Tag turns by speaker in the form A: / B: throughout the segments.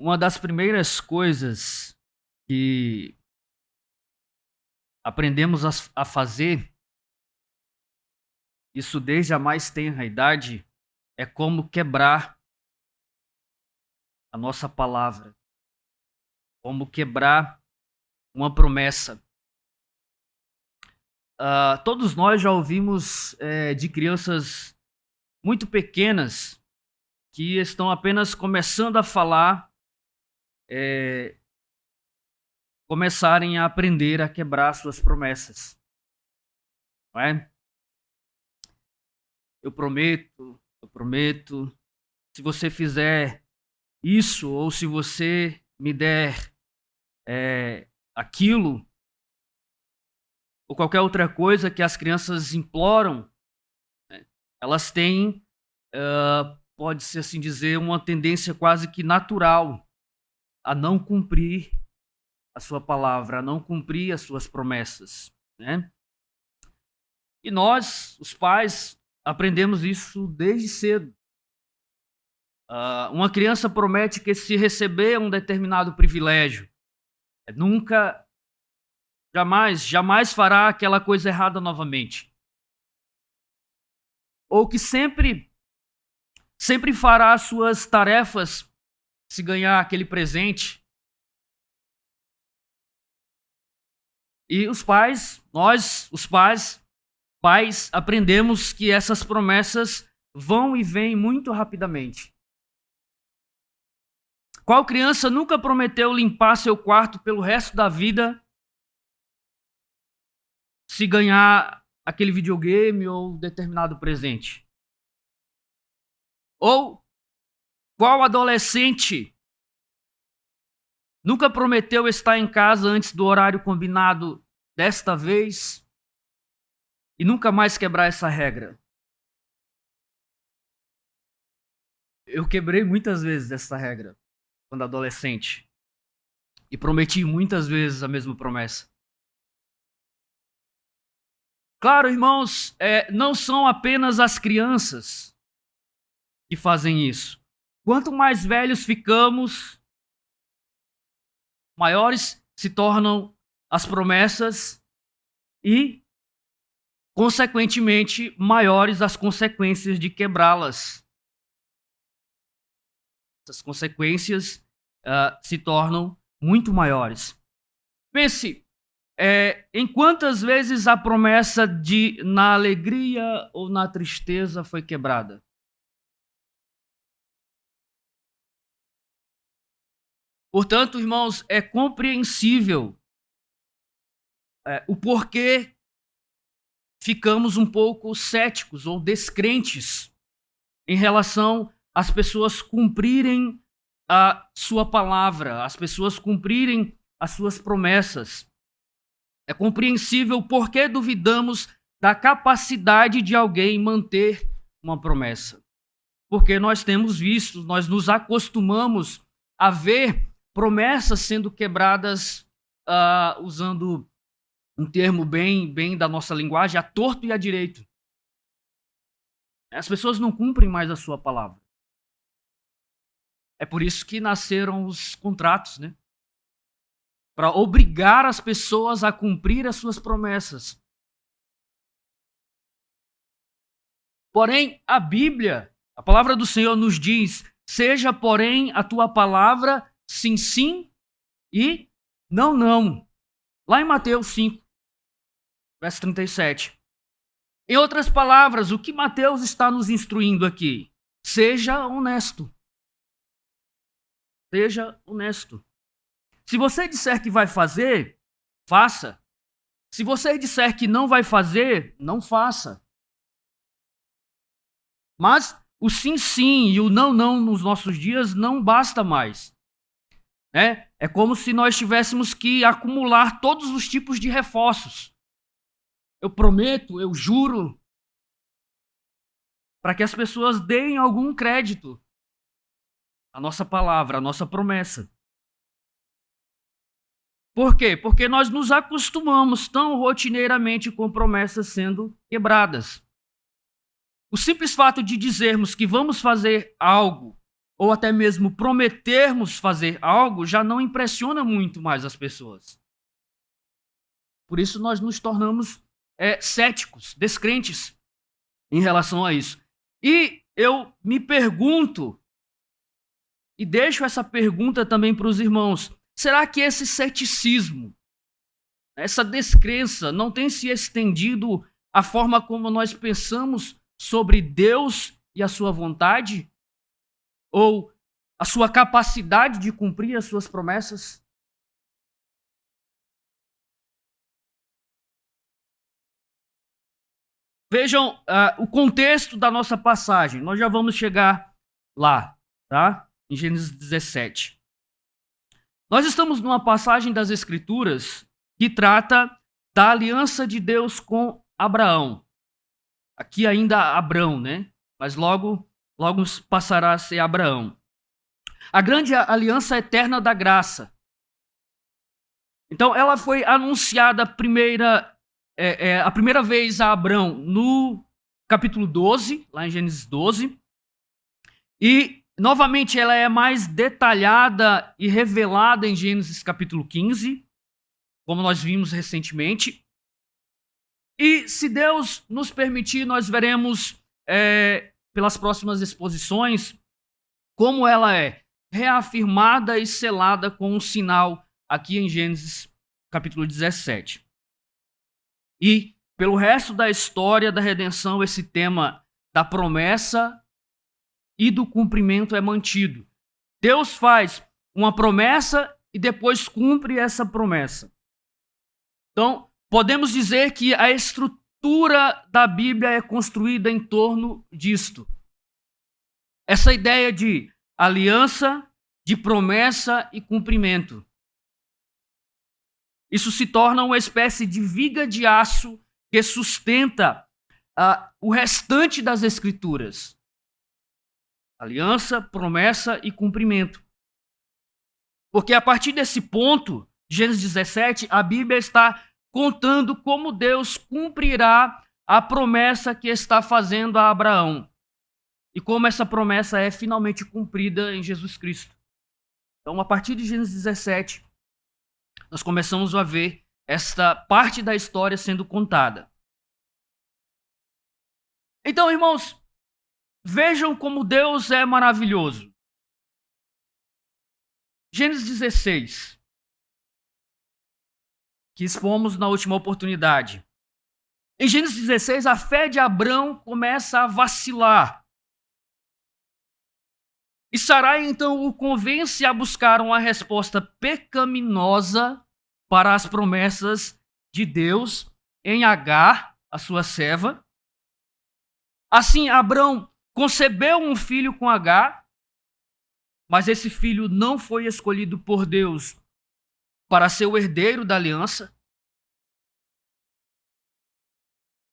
A: Uma das primeiras coisas que aprendemos a fazer, isso desde a mais tenra idade, é como quebrar a nossa palavra, como quebrar uma promessa. Todos nós já ouvimos de crianças muito pequenas que estão apenas começando a falar, começarem a aprender a quebrar suas promessas, não é? Eu prometo, se você fizer isso, ou se você me der aquilo, ou qualquer outra coisa que as crianças imploram, né? Elas têm, pode-se assim dizer, uma tendência quase que natural a não cumprir a sua palavra, a não cumprir as suas promessas, né? E nós, os pais, aprendemos isso desde cedo. Uma criança promete que, se receber um determinado privilégio, nunca, jamais fará aquela coisa errada novamente. Ou que sempre fará as suas tarefas se ganhar aquele presente. E os pais, nós, os pais, aprendemos que essas promessas vão e vêm muito rapidamente. Qual criança nunca prometeu limpar seu quarto pelo resto da vida se ganhar aquele videogame ou determinado presente? Ou qual adolescente nunca prometeu estar em casa antes do horário combinado desta vez e nunca mais quebrar essa regra? Eu quebrei muitas vezes essa regra quando adolescente e prometi muitas vezes a mesma promessa. Claro, irmãos, não são apenas as crianças que fazem isso. Quanto mais velhos ficamos, maiores se tornam as promessas e, consequentemente, maiores as consequências de quebrá-las. Essas consequências se tornam muito maiores. Pense, em quantas vezes a promessa de na alegria ou na tristeza foi quebrada? Portanto, irmãos, é compreensível o porquê ficamos um pouco céticos ou descrentes em relação às pessoas cumprirem a sua palavra, as pessoas cumprirem as suas promessas. É compreensível porque duvidamos da capacidade de alguém manter uma promessa. Porque nós temos visto, nós nos acostumamos a ver promessas sendo quebradas, usando um termo bem da nossa linguagem, a torto e a direito. As pessoas não cumprem mais a sua palavra. É por isso que nasceram os contratos, né? Para obrigar as pessoas a cumprir as suas promessas. Porém, a Bíblia, a palavra do Senhor nos diz: seja, porém, a tua palavra sim, sim e não, não. Lá em Mateus 5, verso 37. Em outras palavras, o que Mateus está nos instruindo aqui? Seja honesto. Seja honesto. Se você disser que vai fazer, faça. Se você disser que não vai fazer, não faça. Mas o sim, sim e o não, não nos nossos dias não basta mais. É como se nós tivéssemos que acumular todos os tipos de reforços. Eu prometo, eu juro, para que as pessoas deem algum crédito à nossa palavra, à nossa promessa. Por quê? Porque nós nos acostumamos tão rotineiramente com promessas sendo quebradas. O simples fato de dizermos que vamos fazer algo ou até mesmo prometermos fazer algo, já não impressiona muito mais as pessoas. Por isso nós nos tornamos céticos, descrentes em relação a isso. E eu me pergunto, e deixo essa pergunta também para os irmãos, será que esse ceticismo, essa descrença não tem se estendido à forma como nós pensamos sobre Deus e a sua vontade? Ou a sua capacidade de cumprir as suas promessas? Vejam o contexto da nossa passagem. Nós já vamos chegar lá, tá? Em Gênesis 17. Nós estamos numa passagem das Escrituras que trata da aliança de Deus com Abraão. Aqui ainda Abrão, né? Mas logo passará a ser Abraão. A grande aliança eterna da graça. Então, ela foi anunciada a primeira vez a Abrão no capítulo 12, lá em Gênesis 12. E, novamente, ela é mais detalhada e revelada em Gênesis capítulo 15, como nós vimos recentemente. E, se Deus nos permitir, nós veremos, pelas próximas exposições, como ela é reafirmada e selada com um sinal aqui em Gênesis capítulo 17. E, pelo resto da história da redenção, esse tema da promessa e do cumprimento é mantido. Deus faz uma promessa e depois cumpre essa promessa. Então, podemos dizer que a estrutura da Bíblia é construída em torno disto. Essa ideia de aliança, de promessa e cumprimento. Isso se torna uma espécie de viga de aço que sustenta o restante das Escrituras. Aliança, promessa e cumprimento. Porque a partir desse ponto, Gênesis 17, a Bíblia está contando como Deus cumprirá a promessa que está fazendo a Abraão. E como essa promessa é finalmente cumprida em Jesus Cristo. Então, a partir de Gênesis 17, nós começamos a ver esta parte da história sendo contada. Então, irmãos, vejam como Deus é maravilhoso. Gênesis 16, que expomos na última oportunidade. Em Gênesis 16, a fé de Abrão começa a vacilar. E Sarai, então, o convence a buscar uma resposta pecaminosa para as promessas de Deus em Agar, a sua serva. Assim, Abrão concebeu um filho com Agar, mas esse filho não foi escolhido por Deus para ser o herdeiro da aliança.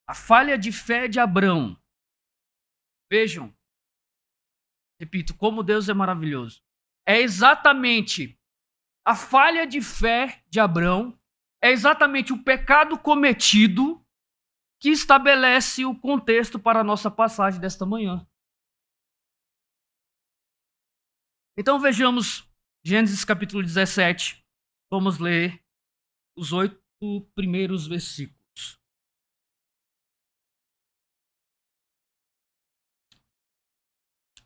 A: A falha de fé de Abrão. Vejam, repito, como Deus é maravilhoso. É exatamente a falha de fé de Abrão, é exatamente o pecado cometido que estabelece o contexto para a nossa passagem desta manhã. Então vejamos Gênesis capítulo 17. Vamos ler os 8 primeiros versículos.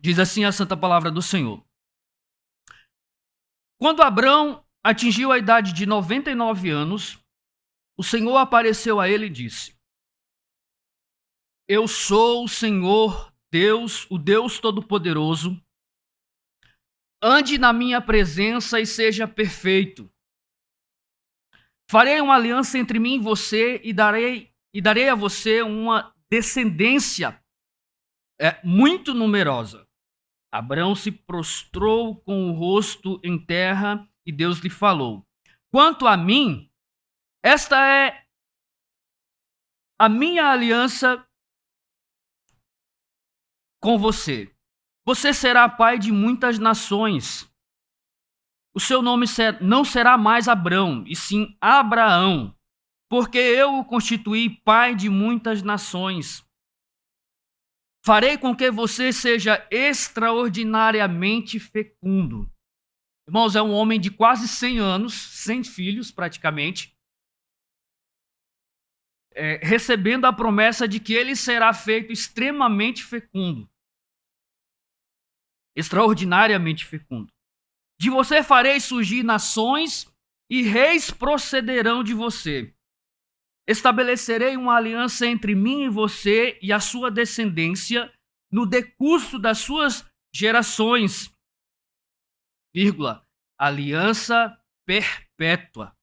A: Diz assim a santa palavra do Senhor. Quando Abrão atingiu a idade de 99 anos, o Senhor apareceu a ele e disse: Eu sou o Senhor Deus, o Deus Todo-Poderoso. Ande na minha presença e seja perfeito. Farei uma aliança entre mim e você e darei a você uma descendência muito numerosa. Abrão se prostrou com o rosto em terra e Deus lhe falou: Quanto a mim, esta é a minha aliança com você. Você será pai de muitas nações. O seu nome não será mais Abrão, e sim Abraão, porque eu o constituí pai de muitas nações. Farei com que você seja extraordinariamente fecundo. Irmãos, é um homem de quase 100 anos, sem filhos praticamente, recebendo a promessa de que ele será feito extremamente fecundo. Extraordinariamente fecundo. De você farei surgir nações e reis procederão de você. Estabelecerei uma aliança entre mim e você e a sua descendência no decurso das suas gerações, vírgula, aliança perpétua,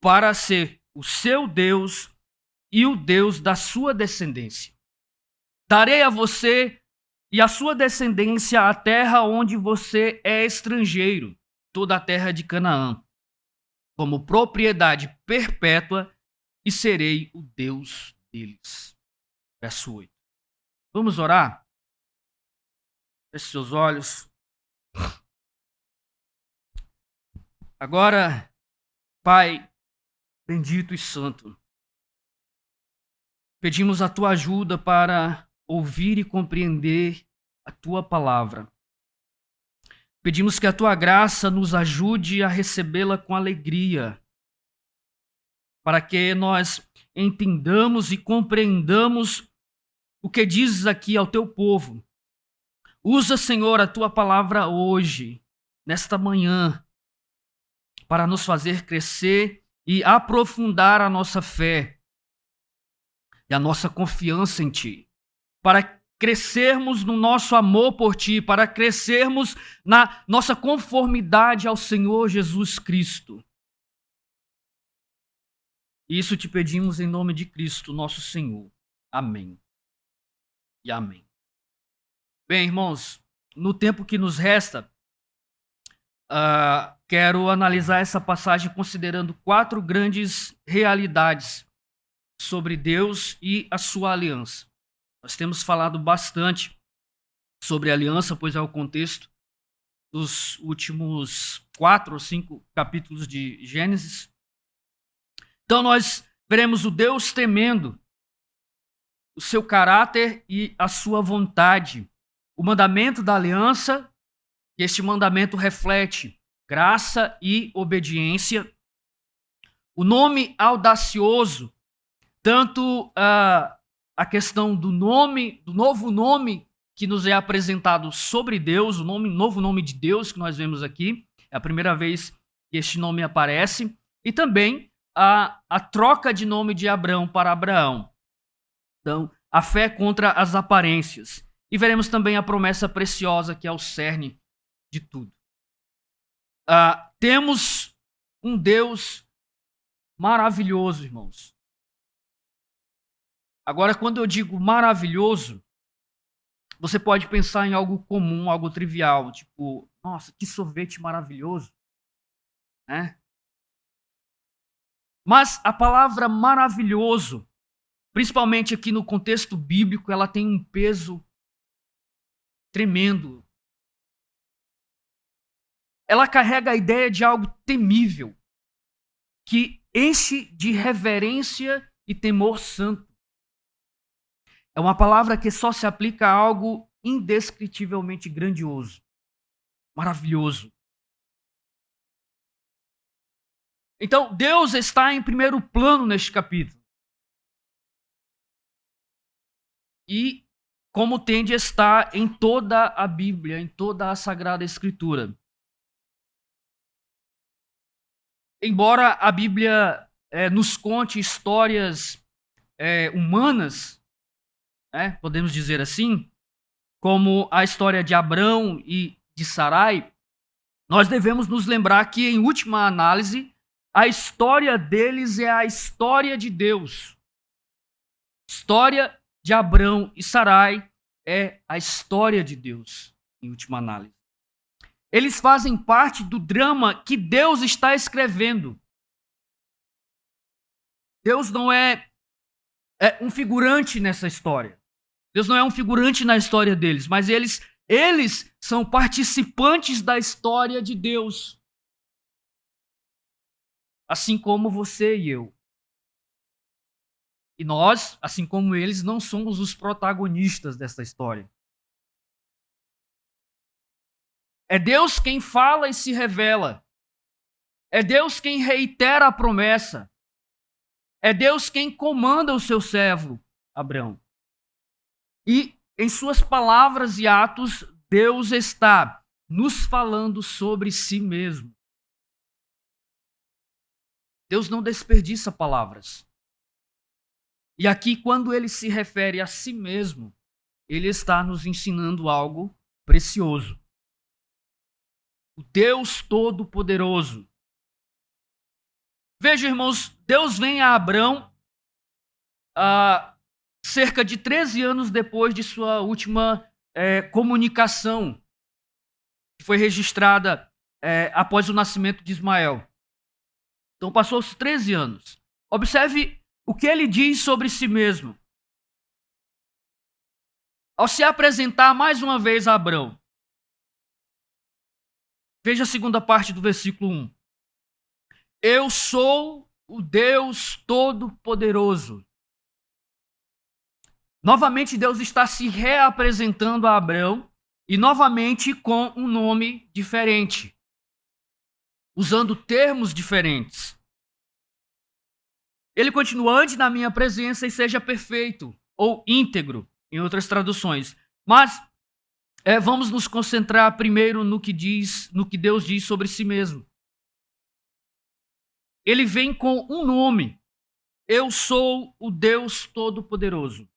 A: para ser o seu Deus e o Deus da sua descendência. Darei a você e à sua descendência a terra onde você é estrangeiro, toda a terra de Canaã, como propriedade perpétua, e serei o Deus deles. Verso 8. Vamos orar? Feche seus olhos. Agora, Pai bendito e santo, pedimos a tua ajuda para ouvir e compreender a tua palavra. Pedimos que a tua graça nos ajude a recebê-la com alegria, para que nós entendamos e compreendamos o que dizes aqui ao teu povo. Usa, Senhor, a tua palavra hoje, nesta manhã, para nos fazer crescer e aprofundar a nossa fé e a nossa confiança em ti, para crescermos no nosso amor por ti, para crescermos na nossa conformidade ao Senhor Jesus Cristo. Isso te pedimos em nome de Cristo, nosso Senhor. Amém. E amém. Bem, irmãos, no tempo que nos resta, quero analisar essa passagem considerando 4 grandes realidades sobre Deus e a sua aliança. Nós temos falado bastante sobre aliança, pois é o contexto dos últimos 4 ou 5 capítulos de Gênesis. Então nós veremos o Deus temendo, o seu caráter e a sua vontade. O mandamento da aliança, que este mandamento reflete graça e obediência. O nome audacioso, tanto a questão do nome, do novo nome que nos é apresentado sobre Deus, o novo nome de Deus que nós vemos aqui, é a primeira vez que este nome aparece, e também a troca de nome de Abrão para Abraão. Então, a fé contra as aparências. E veremos também a promessa preciosa que é o cerne de tudo. Temos um Deus maravilhoso, irmãos. Agora, quando eu digo maravilhoso, você pode pensar em algo comum, algo trivial, tipo, nossa, que sorvete maravilhoso, né? Mas a palavra maravilhoso, principalmente aqui no contexto bíblico, ela tem um peso tremendo. Ela carrega a ideia de algo temível, que enche de reverência e temor santo. É uma palavra que só se aplica a algo indescritivelmente grandioso, maravilhoso. Então, Deus está em primeiro plano neste capítulo. E como tende a estar em toda a Bíblia, em toda a Sagrada Escritura. Embora a Bíblia nos conte histórias humanas, podemos dizer assim, como a história de Abrão e de Sarai, nós devemos nos lembrar que, em última análise, a história deles é a história de Deus. História de Abrão e Sarai é a história de Deus, em última análise. Eles fazem parte do drama que Deus está escrevendo. Deus não é um figurante nessa história. Deus não é um figurante na história deles, mas eles são participantes da história de Deus. Assim como você e eu. E nós, assim como eles, não somos os protagonistas dessa história. É Deus quem fala e se revela. É Deus quem reitera a promessa. É Deus quem comanda o seu servo, Abraão. E em suas palavras e atos, Deus está nos falando sobre si mesmo. Deus não desperdiça palavras. E aqui, quando ele se refere a si mesmo, ele está nos ensinando algo precioso. O Deus Todo-Poderoso. Veja, irmãos, Deus vem a Abrão cerca de 13 anos depois de sua última comunicação, que foi registrada após o nascimento de Ismael. Então passou-se 13 anos. Observe o que ele diz sobre si mesmo. Ao se apresentar mais uma vez a Abrão. Veja a segunda parte do versículo 1. Eu sou o Deus Todo-Poderoso. Novamente Deus está se reapresentando a Abrão e novamente com um nome diferente, usando termos diferentes. Ele continua: ande na minha presença e seja perfeito, ou íntegro, em outras traduções. Mas vamos nos concentrar primeiro no que Deus diz sobre si mesmo. Ele vem com um nome. Eu sou o Deus Todo-Poderoso.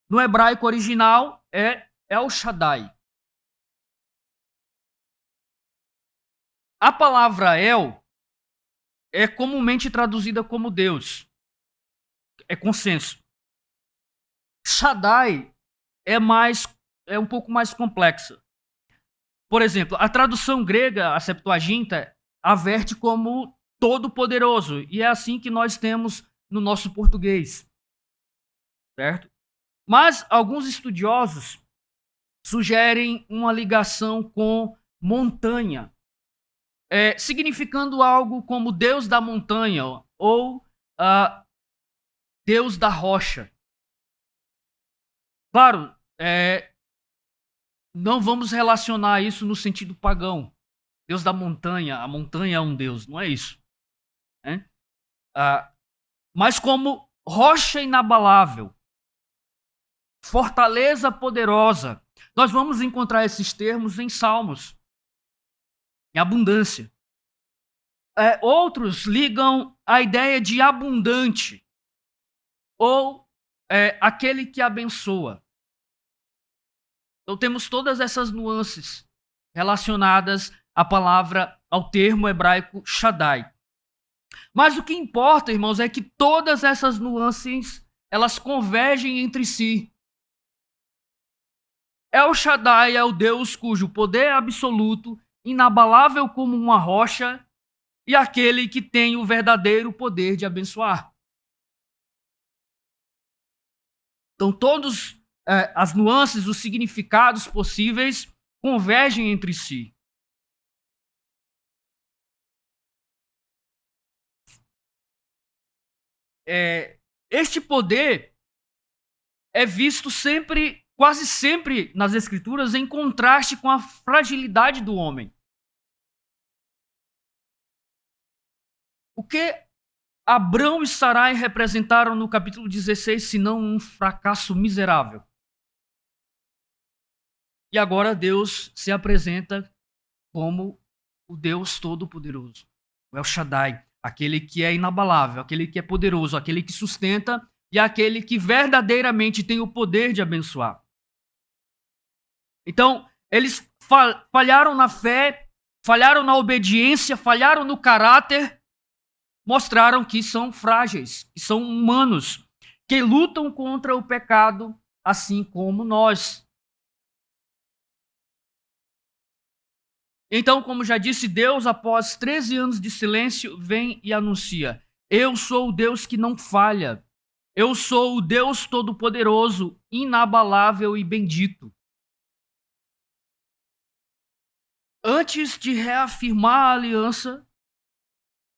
A: No hebraico original é El Shaddai. A palavra El é comumente traduzida como Deus. É consenso. Shaddai é um pouco mais complexa. Por exemplo, a tradução grega, a Septuaginta, averte como Todo-Poderoso. E é assim que nós temos no nosso português. Certo? Mas alguns estudiosos sugerem uma ligação com montanha, significando algo como Deus da montanha ou Deus da rocha. Claro, não vamos relacionar isso no sentido pagão. Deus da montanha, a montanha é um Deus, não é isso. Né? Mas como rocha inabalável, fortaleza poderosa. Nós vamos encontrar esses termos em Salmos, em abundância. Outros ligam a ideia de abundante, ou aquele que abençoa. Então temos todas essas nuances relacionadas à palavra, ao termo hebraico Shaddai. Mas o que importa, irmãos, é que todas essas nuances, elas convergem entre si. El Shaddai é o Deus cujo poder é absoluto, inabalável como uma rocha, e aquele que tem o verdadeiro poder de abençoar. Então todas as nuances, os significados possíveis convergem entre si. Este poder é visto sempre, quase sempre nas Escrituras, em contraste com a fragilidade do homem. O que Abrão e Sarai representaram no capítulo 16, senão um fracasso miserável? E agora Deus se apresenta como o Deus Todo-Poderoso, o El Shaddai, aquele que é inabalável, aquele que é poderoso, aquele que sustenta e aquele que verdadeiramente tem o poder de abençoar. Então, eles falharam na fé, falharam na obediência, falharam no caráter, mostraram que são frágeis, que são humanos, que lutam contra o pecado, assim como nós. Então, como já disse, Deus, após 13 anos de silêncio, vem e anuncia: eu sou o Deus que não falha. Eu sou o Deus Todo-Poderoso, inabalável e bendito. Antes de reafirmar a aliança,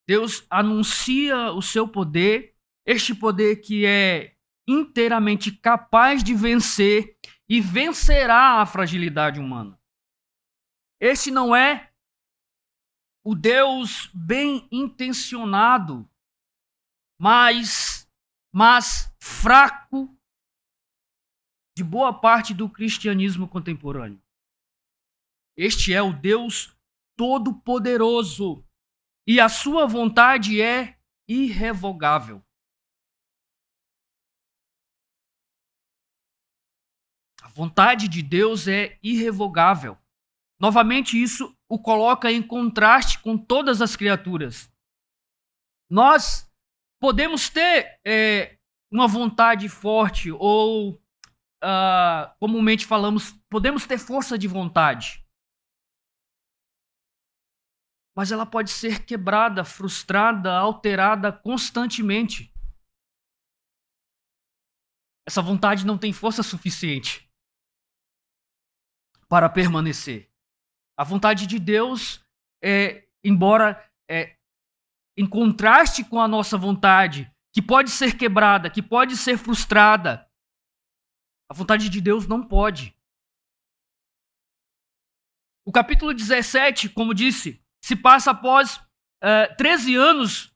A: Deus anuncia o seu poder Este poder que é inteiramente capaz de vencer e vencerá a fragilidade humana. Este não é o Deus bem intencionado, mas fraco de boa parte do cristianismo contemporâneo. Este é o Deus Todo-Poderoso e a sua vontade é irrevogável. A vontade de Deus é irrevogável. Novamente, isso o coloca em contraste com todas as criaturas. Nós podemos ter uma vontade forte ou, comumente falamos, podemos ter força de vontade. Mas ela pode ser quebrada, frustrada, alterada constantemente. Essa vontade não tem força suficiente para permanecer. A vontade de Deus, embora em contraste com a nossa vontade, que pode ser quebrada, que pode ser frustrada, a vontade de Deus não pode. O capítulo 17, como disse, se passa após 13 anos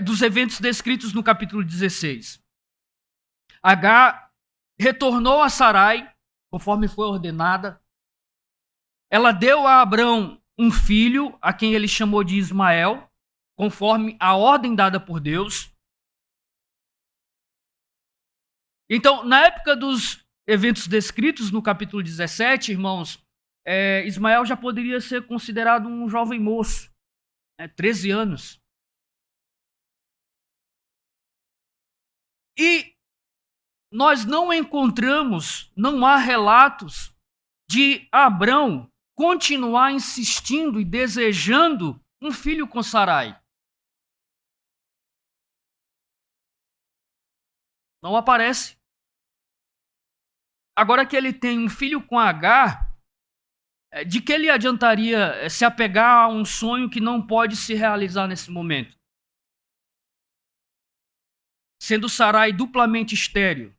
A: dos eventos descritos no capítulo 16. Agar retornou a Sarai, conforme foi ordenada. Ela deu a Abrão um filho, a quem ele chamou de Ismael, conforme a ordem dada por Deus. Então, na época dos eventos descritos no capítulo 17, irmãos, Ismael já poderia ser considerado um jovem moço, 13 anos. E nós não encontramos, não há relatos de Abrão continuar insistindo e desejando um filho com Sarai. Não aparece. Agora que ele tem um filho com Agar, de que ele adiantaria se apegar a um sonho que não pode se realizar nesse momento? Sendo Sarai duplamente estéril,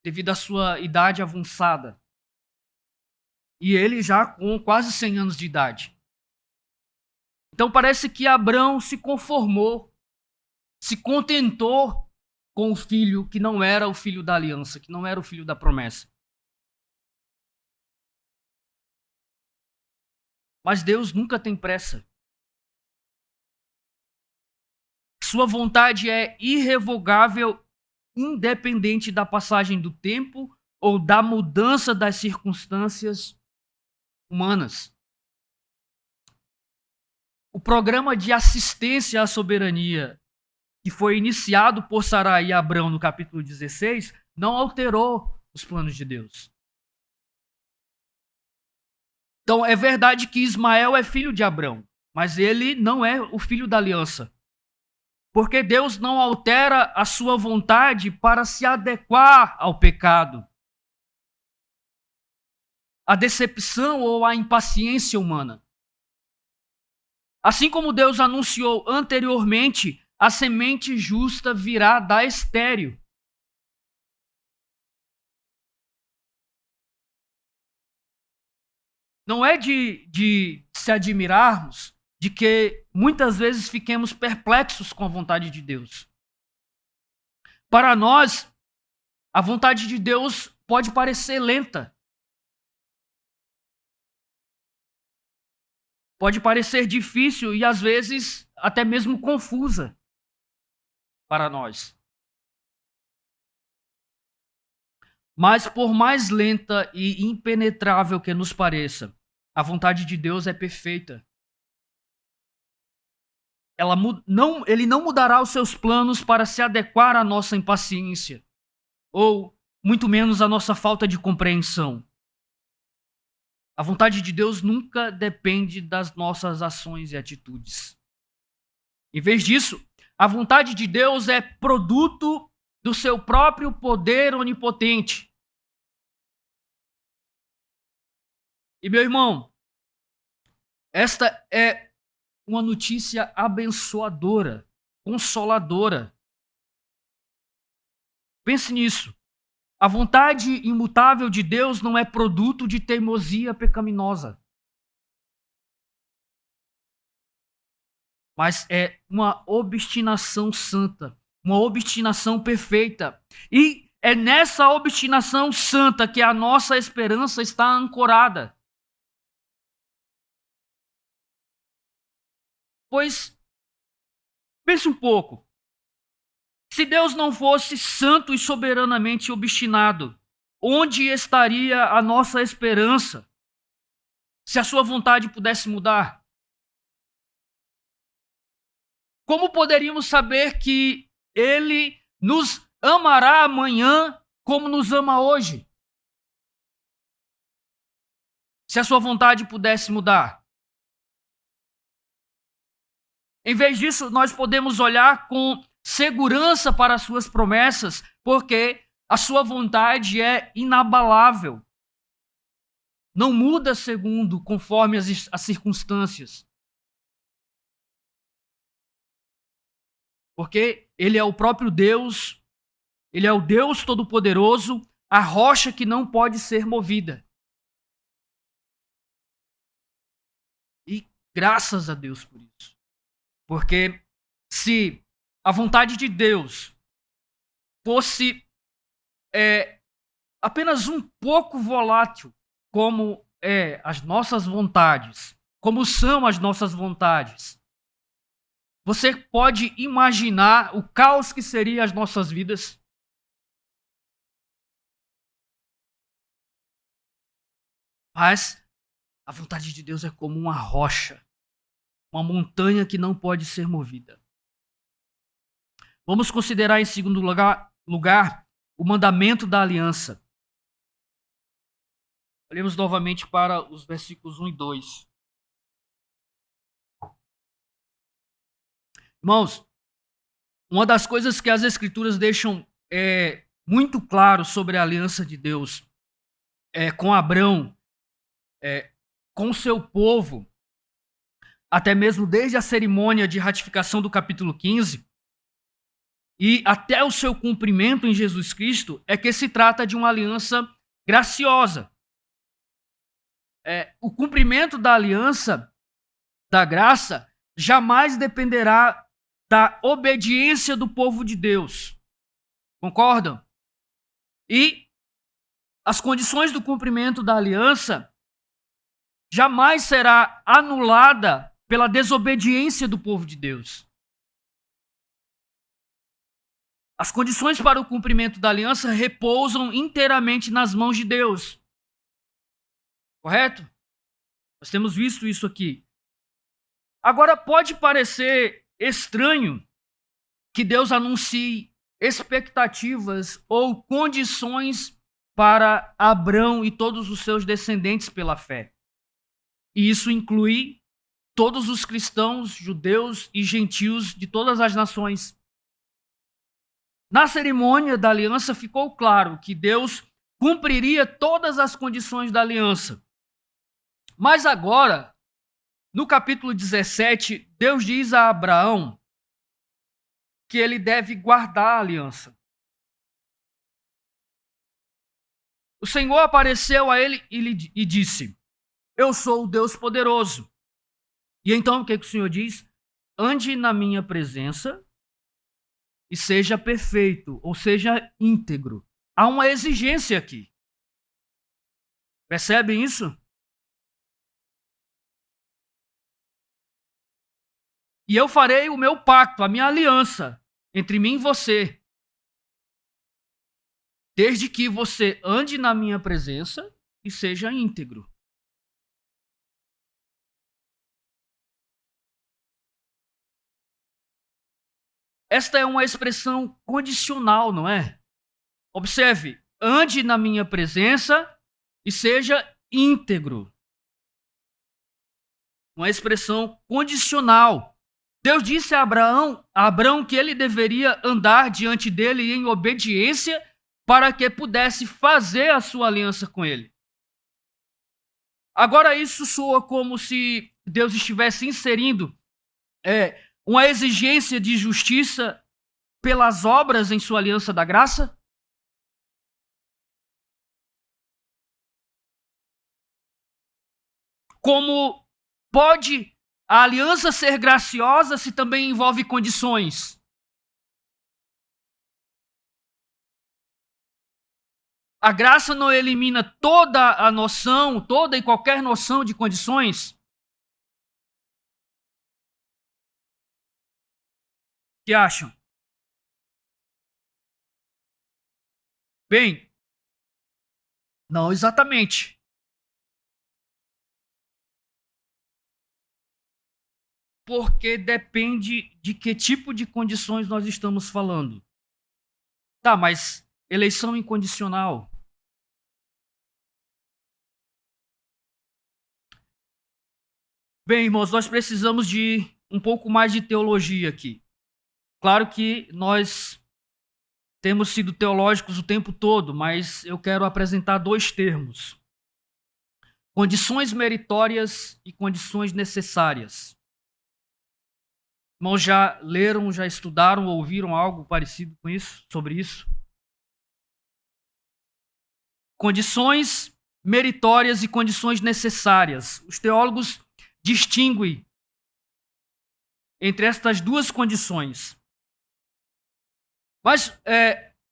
A: devido à sua idade avançada. E ele já com quase 100 anos de idade. Então parece que Abrão se conformou, se contentou com o filho que não era o filho da aliança, que não era o filho da promessa. Mas Deus nunca tem pressa. Sua vontade é irrevogável, independente da passagem do tempo ou da mudança das circunstâncias humanas. O programa de assistência à soberania que foi iniciado por Sarai e Abrão no capítulo 16 não alterou os planos de Deus. Então é verdade que Ismael é filho de Abrão, mas ele não é o filho da aliança. Porque Deus não altera a sua vontade para se adequar ao pecado, à decepção ou à impaciência humana. Assim como Deus anunciou anteriormente, a semente justa virá da estéril. Não é de se admirarmos de que muitas vezes fiquemos perplexos com a vontade de Deus. Para nós, a vontade de Deus pode parecer lenta. Pode parecer difícil e às vezes até mesmo confusa para nós. Mas por mais lenta e impenetrável que nos pareça, a vontade de Deus é perfeita. Ele não mudará os seus planos para se adequar à nossa impaciência, ou muito menos à nossa falta de compreensão. A vontade de Deus nunca depende das nossas ações e atitudes. Em vez disso, a vontade de Deus é produto do seu próprio poder onipotente. E meu irmão, esta é uma notícia abençoadora consoladora. Pense nisso. A vontade imutável de Deus não é produto de teimosia pecaminosa, mas é uma obstinação santa, uma obstinação perfeita. E é nessa obstinação santa que a nossa esperança está ancorada. Pois, pense um pouco. Se Deus não fosse santo e soberanamente obstinado, onde estaria a nossa esperança? Se a sua vontade pudesse mudar? Como poderíamos saber que Ele nos amará amanhã como nos ama hoje? Se a sua vontade pudesse mudar? Em vez disso, nós podemos olhar com segurança para as suas promessas, porque a sua vontade é inabalável. Não muda conforme as circunstâncias. Porque Ele é o próprio Deus, Ele é o Deus Todo-Poderoso, a rocha que não pode ser movida. E graças a Deus por isso. Porque se a vontade de Deus fosse apenas um pouco volátil, como as nossas vontades, como são as nossas vontades, você pode imaginar o caos que seria as nossas vidas? Mas a vontade de Deus é como uma rocha, uma montanha que não pode ser movida. Vamos considerar em segundo lugar o mandamento da aliança. Olhemos novamente para os versículos 1 e 2. Irmãos, uma das coisas que as Escrituras deixam muito claro sobre a aliança de Deus com Abrão, com o seu povo, até mesmo desde a cerimônia de ratificação do capítulo 15, e até o seu cumprimento em Jesus Cristo, é que se trata de uma aliança graciosa. O cumprimento da aliança, da graça, jamais dependerá da obediência do povo de Deus. Concordam? E as condições do cumprimento da aliança jamais será anulada pela desobediência do povo de Deus. As condições para o cumprimento da aliança repousam inteiramente nas mãos de Deus. Correto? Nós temos visto isso aqui. Agora, pode parecer estranho que Deus anuncie expectativas ou condições para Abrão e todos os seus descendentes pela fé. E isso inclui todos os cristãos, judeus e gentios de todas as nações. Na cerimônia da aliança ficou claro que Deus cumpriria todas as condições da aliança. Mas agora, no capítulo 17, Deus diz a Abraão que ele deve guardar a aliança. O Senhor apareceu a ele e disse: Eu sou o Deus poderoso. E então o que o Senhor diz? Ande na minha presença e seja perfeito, ou seja, íntegro. Há uma exigência aqui. Percebem isso? E eu farei o meu pacto, a minha aliança entre mim e você, desde que você ande na minha presença e seja íntegro. Esta é uma expressão condicional, não é? Observe, ande na minha presença e seja íntegro. Uma expressão condicional. Deus disse a Abraão que ele deveria andar diante dele em obediência para que pudesse fazer a sua aliança com ele. Agora isso soa como se Deus estivesse inserindo uma exigência de justiça pelas obras em sua aliança da graça? Como pode a aliança ser graciosa se também envolve condições? A graça não elimina toda a noção, toda e qualquer noção de condições? O que acham? Bem, não exatamente. Porque depende de que tipo de condições nós estamos falando. Tá, mas eleição incondicional. Bem, irmãos, nós precisamos de um pouco mais de teologia aqui. Claro que nós temos sido teológicos o tempo todo, mas eu quero apresentar dois termos: condições meritórias e condições necessárias. Irmãos, já leram, já estudaram, ouviram algo parecido com isso, sobre isso? Condições meritórias e condições necessárias. Os teólogos distinguem entre estas duas condições. Mas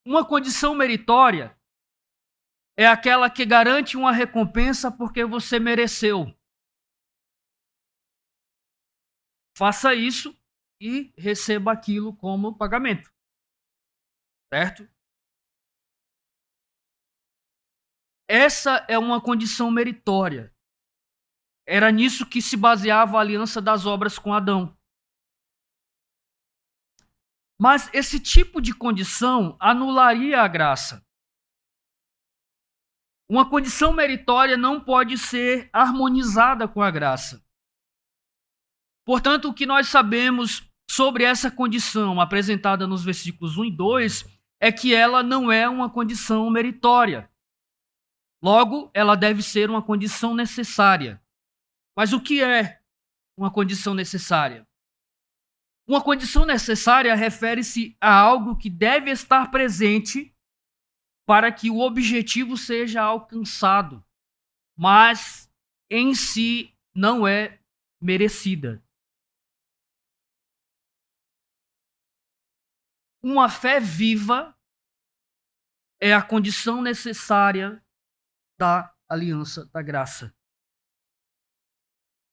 A: uma condição meritória é aquela que garante uma recompensa porque você mereceu. Faça isso e receba aquilo como pagamento. Certo? Essa é uma condição meritória. Era nisso que se baseava a aliança das obras com Adão. Mas esse tipo de condição anularia a graça. Uma condição meritória não pode ser harmonizada com a graça. Portanto, o que nós sabemos sobre essa condição apresentada nos versículos 1 e 2 é que ela não é uma condição meritória. Logo, ela deve ser uma condição necessária. Mas o que é uma condição necessária? Uma condição necessária refere-se a algo que deve estar presente para que o objetivo seja alcançado, mas em si não é merecida. Uma fé viva é a condição necessária da aliança da graça.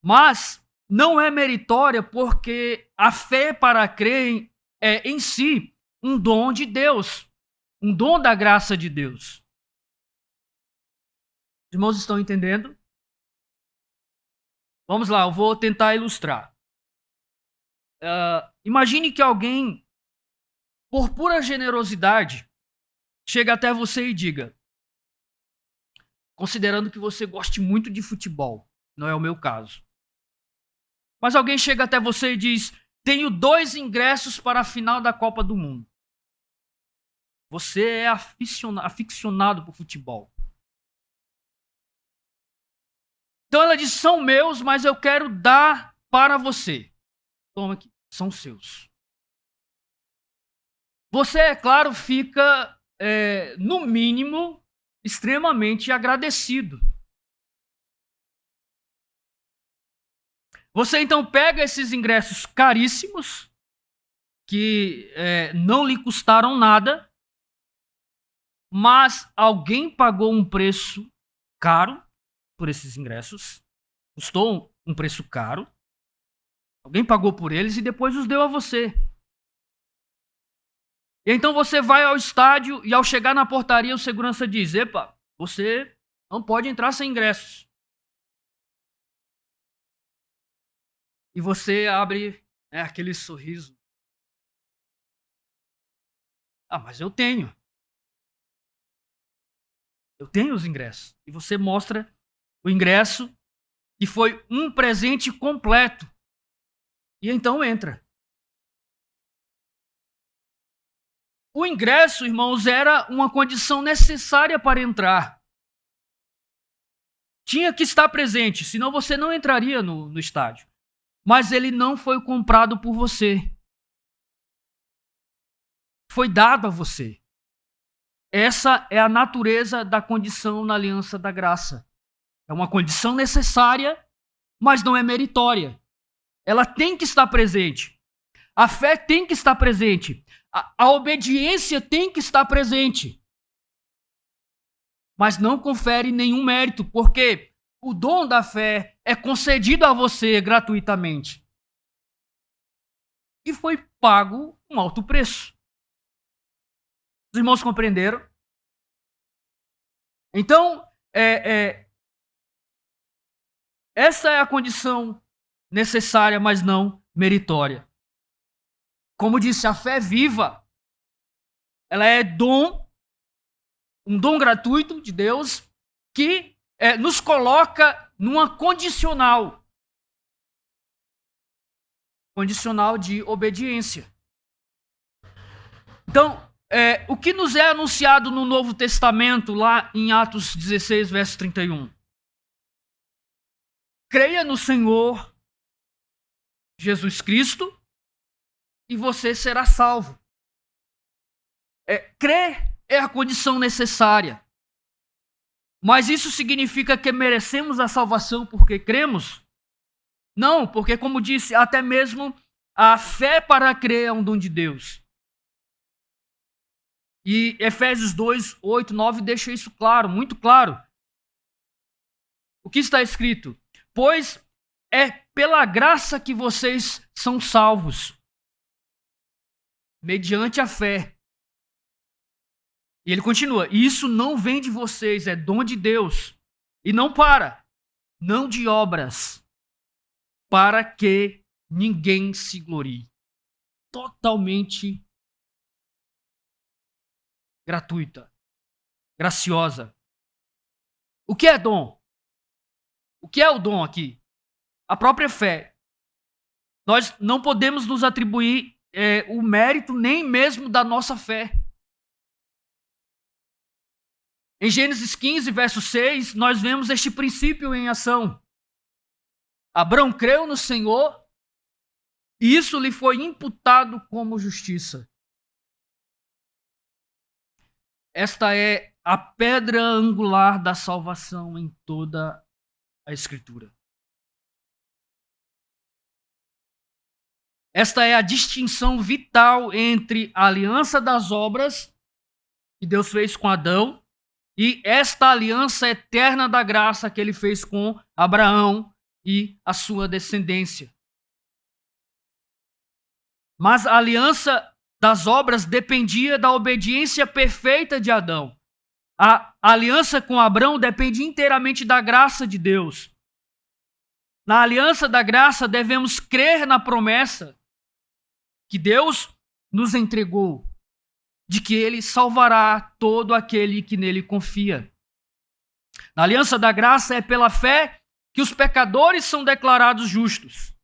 A: Mas não é meritória porque a fé para crer é em si um dom de Deus, um dom da graça de Deus. Os irmãos estão entendendo? Vamos lá, eu vou tentar ilustrar. Imagine que alguém, por pura generosidade, chega até você e diga, considerando que você goste muito de futebol, não é o meu caso, mas alguém chega até você e diz, tenho 2 ingressos para a final da Copa do Mundo. Você é aficionado por futebol. Então ela diz, são meus, mas eu quero dar para você. Toma aqui, são seus. Você, é claro, fica, no mínimo, extremamente agradecido. Você então pega esses ingressos caríssimos, que não lhe custaram nada, mas alguém pagou um preço caro por esses ingressos, custou um preço caro, alguém pagou por eles e depois os deu a você. E então você vai ao estádio e ao chegar na portaria o segurança diz, epa, você não pode entrar sem ingressos. E você abre aquele sorriso. Ah, mas eu tenho. Eu tenho os ingressos. E você mostra o ingresso que foi um presente completo. E então entra. O ingresso, irmãos, era uma condição necessária para entrar. Tinha que estar presente, senão você não entraria no estádio. mas ele não foi comprado por você. Foi dado a você. Essa é a natureza da condição na aliança da graça. É uma condição necessária, mas não é meritória. Ela tem que estar presente. A fé tem que estar presente. A obediência tem que estar presente. Mas não confere nenhum mérito, porque o dom da fé é concedido a você gratuitamente. E foi pago um alto preço. Os irmãos compreenderam? Então, essa é a condição necessária, mas não meritória. Como disse, a fé viva, ela é um dom gratuito de Deus que nos coloca numa condicional de obediência. Então, o que nos é anunciado no Novo Testamento, lá em Atos 16, verso 31? Creia no Senhor Jesus Cristo e você será salvo. Crer é a condição necessária. Mas isso significa que merecemos a salvação porque cremos? Não, porque, como disse, até mesmo a fé para crer é um dom de Deus. E Efésios 2, 8, 9 deixa isso claro, muito claro. O que está escrito? Pois é pela graça que vocês são salvos, mediante a fé. E ele continua, isso não vem de vocês, é dom de Deus. E não de obras, para que ninguém se glorie. Totalmente gratuita, graciosa. O que é dom? O que é o dom aqui? A própria fé. Nós não podemos nos atribuir o mérito nem mesmo da nossa fé. Em Gênesis 15, verso 6, nós vemos este princípio em ação. Abraão creu no Senhor e isso lhe foi imputado como justiça. Esta é a pedra angular da salvação em toda a Escritura. Esta é a distinção vital entre a aliança das obras que Deus fez com Adão e esta aliança eterna da graça que ele fez com Abraão e a sua descendência. Mas a aliança das obras dependia da obediência perfeita de Adão. A aliança com Abraão depende inteiramente da graça de Deus. Na aliança da graça devemos crer na promessa que Deus nos entregou, de que ele salvará todo aquele que nele confia. Na aliança da graça é pela fé que os pecadores são declarados justos.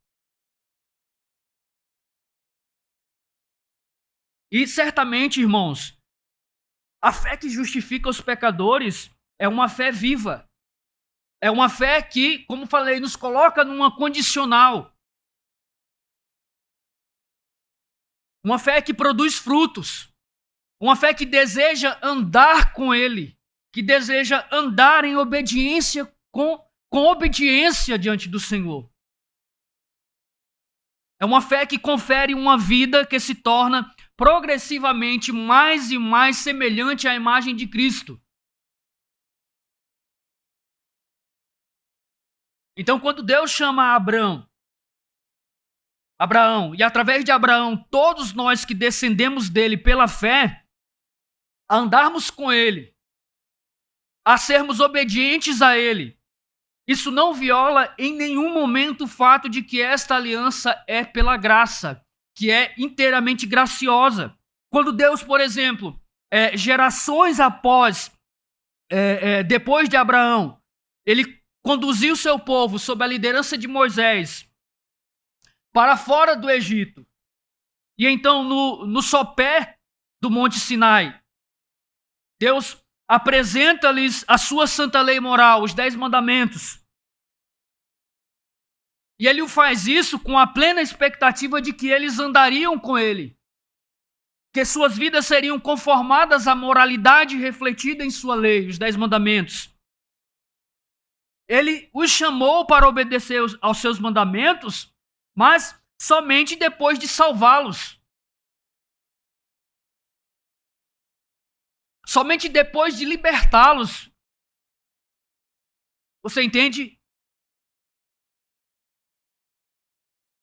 A: E certamente, irmãos, a fé que justifica os pecadores é uma fé viva. É uma fé que, como falei, nos coloca numa condicional. Uma fé que produz frutos. Uma fé que deseja andar com Ele, que deseja andar em obediência, com obediência diante do Senhor. É uma fé que confere uma vida que se torna progressivamente mais e mais semelhante à imagem de Cristo. Então, quando Deus chama Abraão, e através de Abraão, todos nós que descendemos dele pela fé, a andarmos com ele, a sermos obedientes a ele, isso não viola em nenhum momento o fato de que esta aliança é pela graça, que é inteiramente graciosa. Quando Deus, por exemplo, gerações após, depois de Abraão, ele conduziu seu povo sob a liderança de Moisés para fora do Egito. E então, no sopé do Monte Sinai, Deus apresenta-lhes a sua santa lei moral, os 10 mandamentos. E ele o faz isso com a plena expectativa de que eles andariam com ele, que suas vidas seriam conformadas à moralidade refletida em sua lei, os 10 mandamentos. Ele os chamou para obedecer aos seus mandamentos, mas somente depois de salvá-los. Somente depois de libertá-los. Você entende?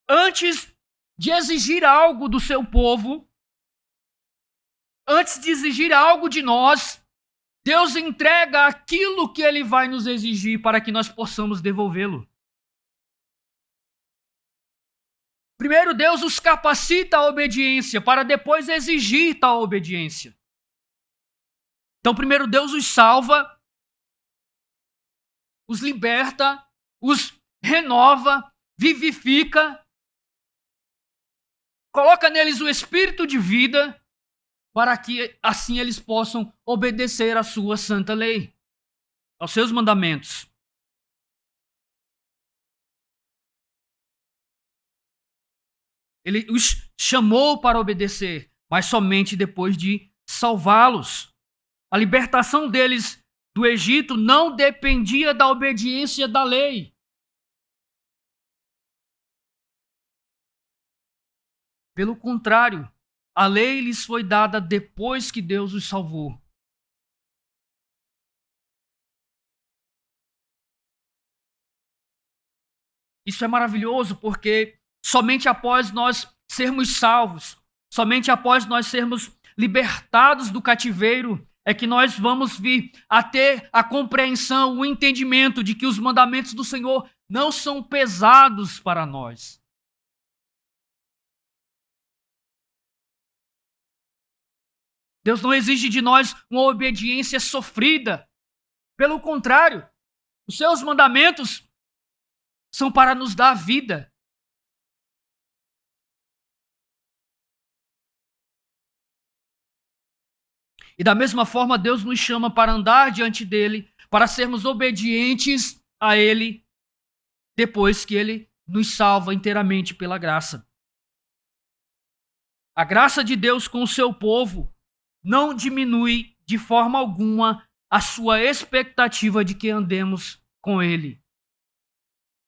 A: Antes de exigir algo do seu povo, antes de exigir algo de nós, Deus entrega aquilo que ele vai nos exigir para que nós possamos devolvê-lo. Primeiro, Deus os capacita à obediência para depois exigir tal obediência. Então, primeiro, Deus os salva, os liberta, os renova, vivifica, coloca neles o espírito de vida, para que assim eles possam obedecer à sua santa lei, aos seus mandamentos. Ele os chamou para obedecer, mas somente depois de salvá-los. A libertação deles do Egito não dependia da obediência da lei. Pelo contrário, a lei lhes foi dada depois que Deus os salvou. Isso é maravilhoso porque somente após nós sermos salvos, somente após nós sermos libertados do cativeiro, é que nós vamos vir a ter a compreensão, o entendimento de que os mandamentos do Senhor não são pesados para nós. Deus não exige de nós uma obediência sofrida. Pelo contrário, os seus mandamentos são para nos dar vida. E da mesma forma, Deus nos chama para andar diante dele, para sermos obedientes a ele, depois que ele nos salva inteiramente pela graça. A graça de Deus com o seu povo não diminui de forma alguma a sua expectativa de que andemos com ele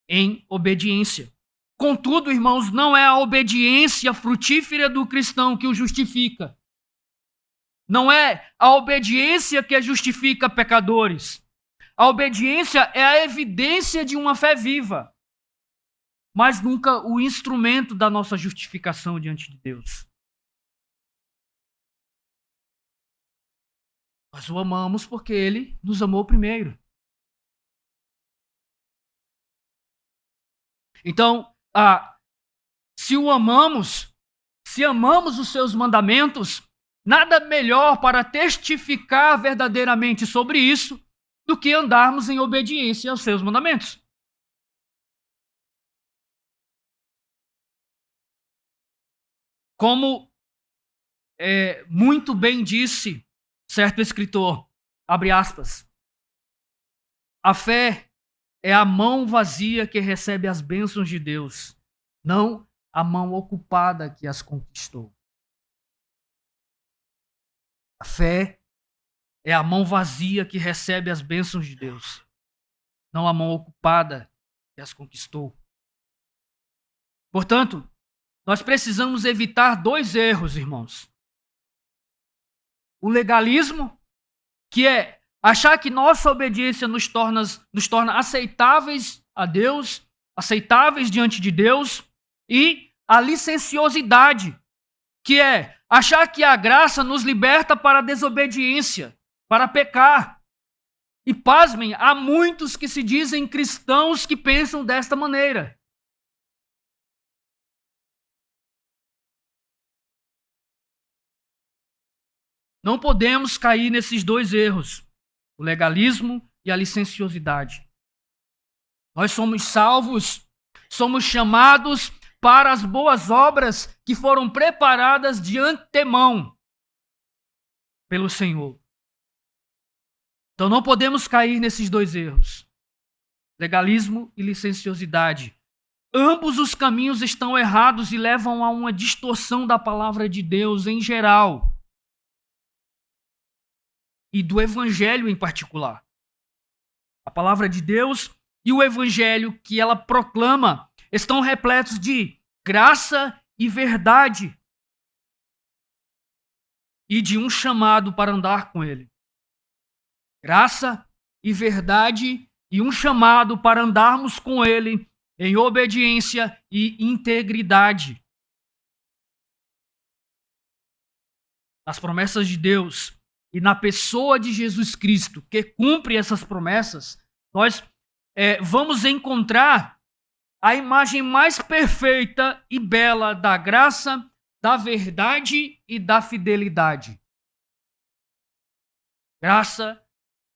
A: em obediência. Contudo, irmãos, não é a obediência frutífera do cristão que o justifica. Não é a obediência que justifica pecadores. A obediência é a evidência de uma fé viva, mas nunca o instrumento da nossa justificação diante de Deus. Nós o amamos porque ele nos amou primeiro. Então, se o amamos, se amamos os seus mandamentos, nada melhor para testificar verdadeiramente sobre isso do que andarmos em obediência aos seus mandamentos. Como muito bem disse certo escritor, abre aspas, a fé é a mão vazia que recebe as bênçãos de Deus, não a mão ocupada que as conquistou. A fé é a mão vazia que recebe as bênçãos de Deus, não a mão ocupada que as conquistou. Portanto, nós precisamos evitar 2 erros, irmãos. O legalismo, que é achar que nossa obediência nos torna aceitáveis a Deus, aceitáveis diante de Deus, e a licenciosidade, que é achar que a graça nos liberta para a desobediência, para pecar. E pasmem, há muitos que se dizem cristãos que pensam desta maneira. Não podemos cair nesses 2 erros, o legalismo e a licenciosidade. Nós somos salvos, somos chamados para as boas obras que foram preparadas de antemão pelo Senhor. Então não podemos cair nesses 2 erros, legalismo e licenciosidade. Ambos os caminhos estão errados e levam a uma distorção da palavra de Deus em geral e do evangelho em particular. A palavra de Deus e o evangelho que ela proclama estão repletos de graça e verdade e de um chamado para andar com ele. Graça e verdade e um chamado para andarmos com ele em obediência e integridade. Nas promessas de Deus e na pessoa de Jesus Cristo, que cumpre essas promessas, nós vamos encontrar a imagem mais perfeita e bela da graça, da verdade e da fidelidade. Graça,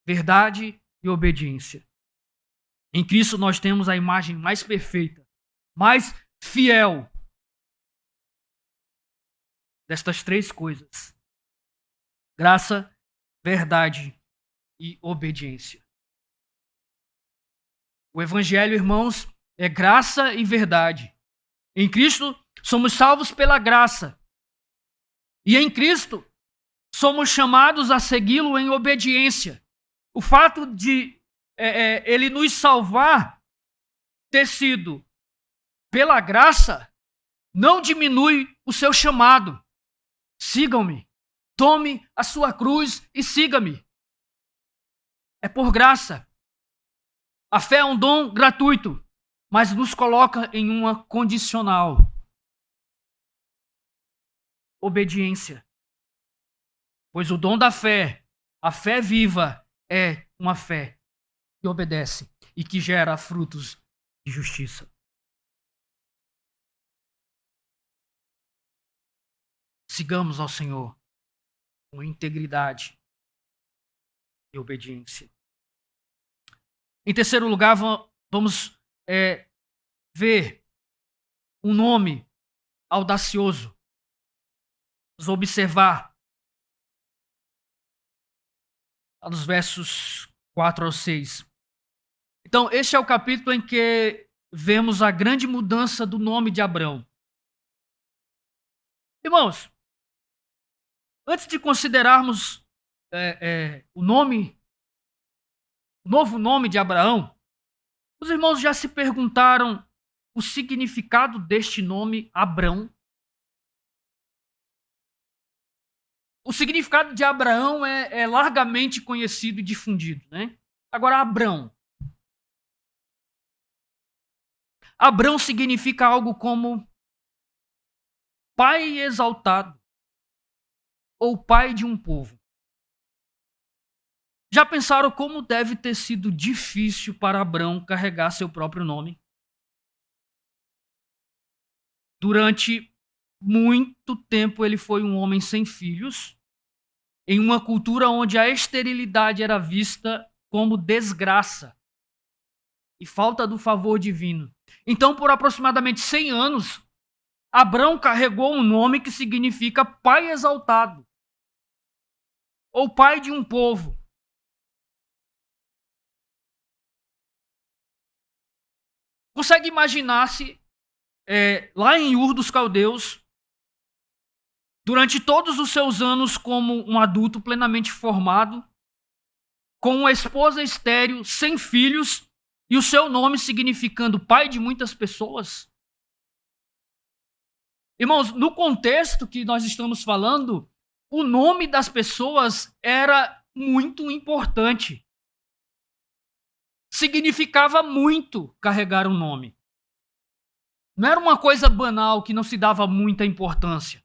A: verdade e obediência. Em Cristo nós temos a imagem mais perfeita, mais fiel destas três coisas: graça, verdade e obediência. O Evangelho, irmãos, é graça e verdade. Em Cristo somos salvos pela graça. E em Cristo somos chamados a segui-lo em obediência. O fato de ele nos salvar ter sido pela graça não diminui o seu chamado. Sigam-me, tome a sua cruz e siga-me. É por graça. A fé é um dom gratuito, mas nos coloca em uma condicional. Obediência. Pois o dom da fé, a fé viva, é uma fé que obedece e que gera frutos de justiça. Sigamos ao Senhor com integridade e obediência. Em terceiro lugar, vamos ver um nome audacioso. Vamos observar nos versos 4 ao 6. Então, este é o capítulo em que vemos a grande mudança do nome de Abrão. Irmãos, antes de considerarmos o novo nome de Abraão, os irmãos já se perguntaram o significado deste nome Abrão? O significado de Abraão é largamente conhecido e difundido, né? Agora, Abrão. Abrão significa algo como pai exaltado ou pai de um povo. Já pensaram como deve ter sido difícil para Abrão carregar seu próprio nome? Durante muito tempo ele foi um homem sem filhos, em uma cultura onde a esterilidade era vista como desgraça e falta do favor divino. Então, por aproximadamente 100 anos, Abrão carregou um nome que significa pai exaltado ou pai de um povo. Consegue imaginar-se lá em Ur dos Caldeus, durante todos os seus anos como um adulto plenamente formado, com uma esposa estéril, sem filhos, e o seu nome significando pai de muitas pessoas? Irmãos, no contexto que nós estamos falando, o nome das pessoas era muito importante. Significava muito carregar um nome. Não era uma coisa banal que não se dava muita importância.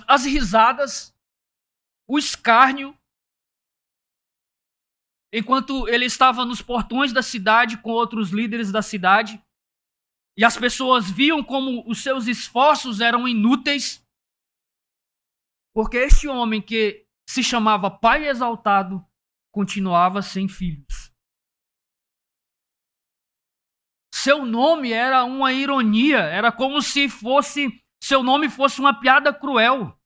A: As risadas, o escárnio, enquanto ele estava nos portões da cidade com outros líderes da cidade, e as pessoas viam como os seus esforços eram inúteis, porque este homem que se chamava pai exaltado continuava sem filhos. Seu nome era uma ironia, era como se seu nome fosse uma piada cruel.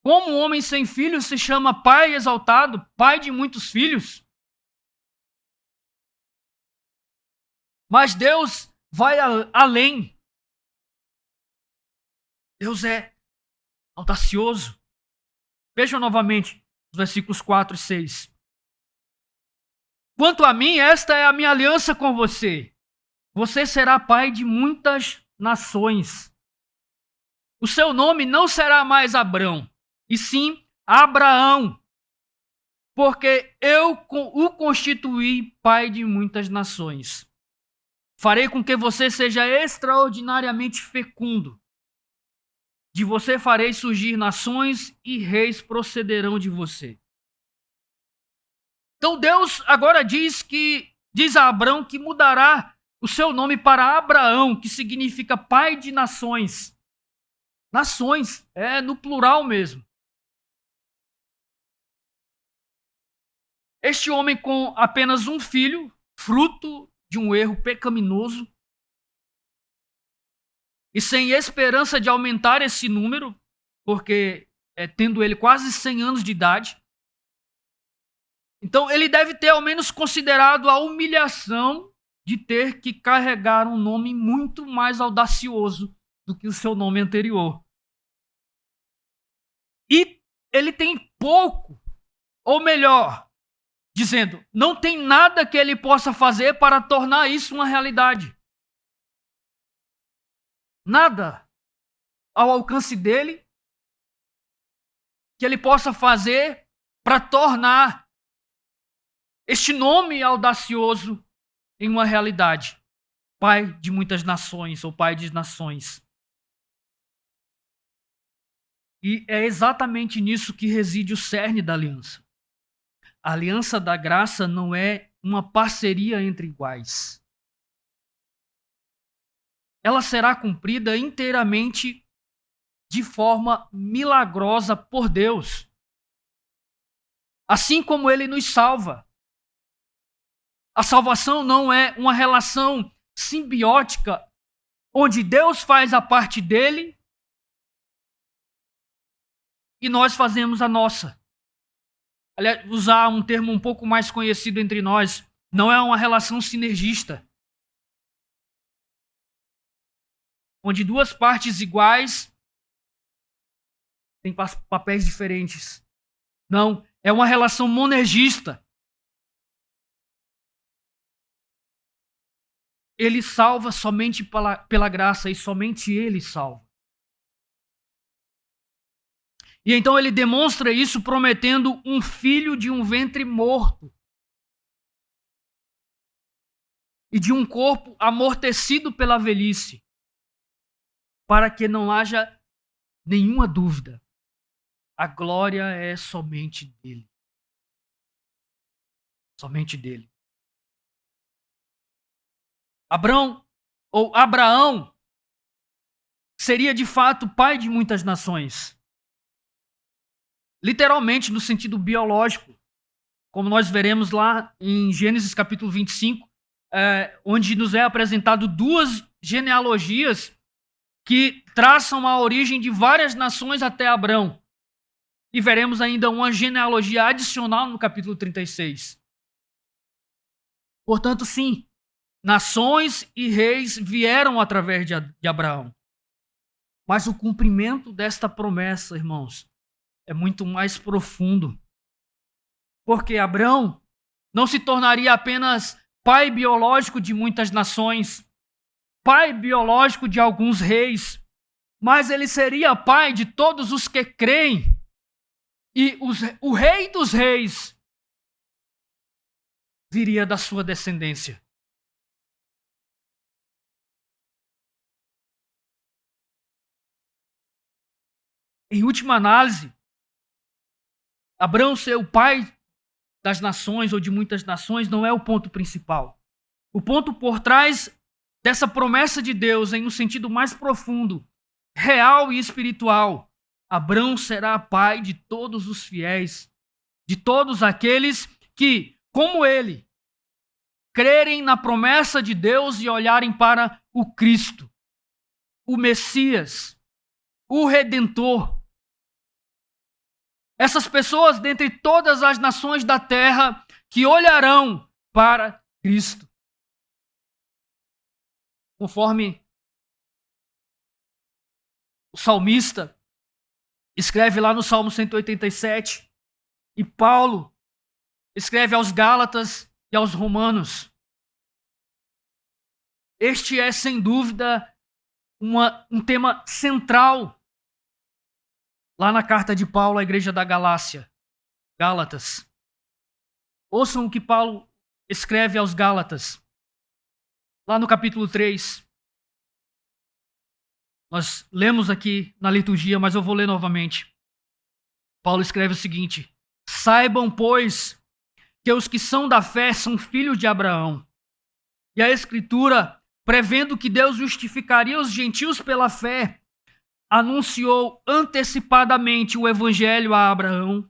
A: Como um homem sem filhos se chama pai exaltado, pai de muitos filhos? Mas Deus vai além. Deus é audacioso. Vejam novamente os versículos 4 e 6. Quanto a mim, esta é a minha aliança com você. Você será pai de muitas nações. O seu nome não será mais Abrão, e sim Abraão, porque eu o constituí pai de muitas nações. Farei com que você seja extraordinariamente fecundo. De você farei surgir nações e reis procederão de você. Então Deus agora diz a Abrão que mudará o seu nome para Abraão, que significa pai de nações. Nações, é no plural mesmo. Este homem com apenas um filho, fruto de um erro pecaminoso, e sem esperança de aumentar esse número, porque tendo ele quase 100 anos de idade, então ele deve ter ao menos considerado a humilhação de ter que carregar um nome muito mais audacioso do que o seu nome anterior. E ele tem pouco, ou melhor, dizendo, não tem nada que ele possa fazer para tornar isso uma realidade. Nada ao alcance dele que ele possa fazer para tornar este nome audacioso em uma realidade. Pai de muitas nações, ou pai de nações. E é exatamente nisso que reside o cerne da aliança. A aliança da graça não é uma parceria entre iguais. Ela será cumprida inteiramente de forma milagrosa por Deus. Assim como ele nos salva. A salvação não é uma relação simbiótica, onde Deus faz a parte dele e nós fazemos a nossa. Aliás, usar um termo um pouco mais conhecido entre nós, não é uma relação sinergista, onde duas partes iguais têm papéis diferentes. Não, é uma relação monergista. Ele salva somente pela graça e somente ele salva. E então ele demonstra isso prometendo um filho de um ventre morto e de um corpo amortecido pela velhice, para que não haja nenhuma dúvida. A glória é somente dele. Somente dele. Abraão seria de fato pai de muitas nações. Literalmente no sentido biológico, como nós veremos lá em Gênesis capítulo 25, onde nos é apresentado duas genealogias que traçam a origem de várias nações até Abrão. E veremos ainda uma genealogia adicional no capítulo 36. Portanto, sim, nações e reis vieram através de Abraão. Mas o cumprimento desta promessa, irmãos, é muito mais profundo. Porque Abrão não se tornaria apenas pai biológico de muitas nações, pai biológico de alguns reis, mas ele seria pai de todos os que creem. E o rei dos reis viria da sua descendência. Em última análise, Abrão ser o pai das nações ou de muitas nações não é o ponto principal. O ponto por trás dessa promessa de Deus, em um sentido mais profundo, real e espiritual, Abrão será pai de todos os fiéis, de todos aqueles que, como ele, crerem na promessa de Deus e olharem para o Cristo, o Messias, o Redentor, Essas pessoas dentre todas as nações da terra que olharão para Cristo. Conforme o salmista escreve lá no Salmo 187, e Paulo escreve aos Gálatas e aos Romanos. Este é, sem dúvida, um tema central lá na carta de Paulo à igreja da Galácia, Gálatas. Ouçam o que Paulo escreve aos Gálatas, lá no capítulo 3. Nós lemos aqui na liturgia, mas eu vou ler novamente. Paulo escreve o seguinte: saibam, pois, que os que são da fé são filhos de Abraão. E a Escritura, prevendo que Deus justificaria os gentios pela fé, anunciou antecipadamente o evangelho a Abraão,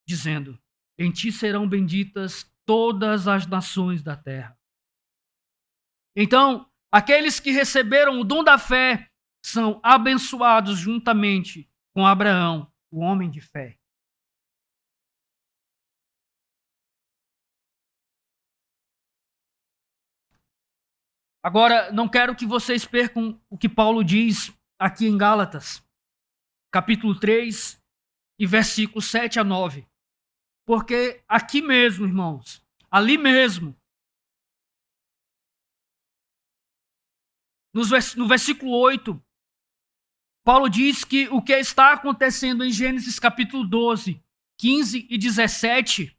A: dizendo: em ti serão benditas todas as nações da terra. Então, aqueles que receberam o dom da fé são abençoados juntamente com Abraão, o homem de fé. Agora, não quero que vocês percam o que Paulo diz aqui em Gálatas, capítulo 3, e versículos 7 a 9. Porque aqui mesmo, irmãos, ali mesmo, no versículo 8, Paulo diz que o que está acontecendo em Gênesis capítulo 12, 15 e 17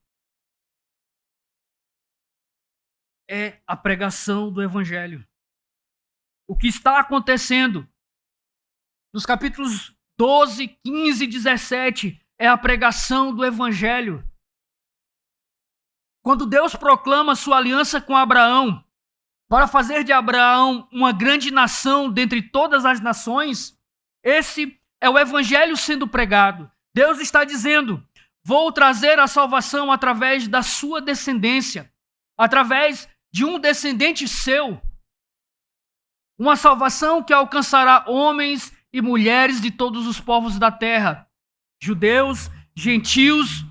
A: é a pregação do evangelho. O que está acontecendo nos capítulos 12, 15 e 17 é a pregação do evangelho. Quando Deus proclama sua aliança com Abraão, para fazer de Abraão uma grande nação dentre todas as nações, esse é o evangelho sendo pregado. Deus está dizendo: vou trazer a salvação através da sua descendência, através de um descendente seu. Uma salvação que alcançará homens e mulheres de todos os povos da terra, judeus, gentios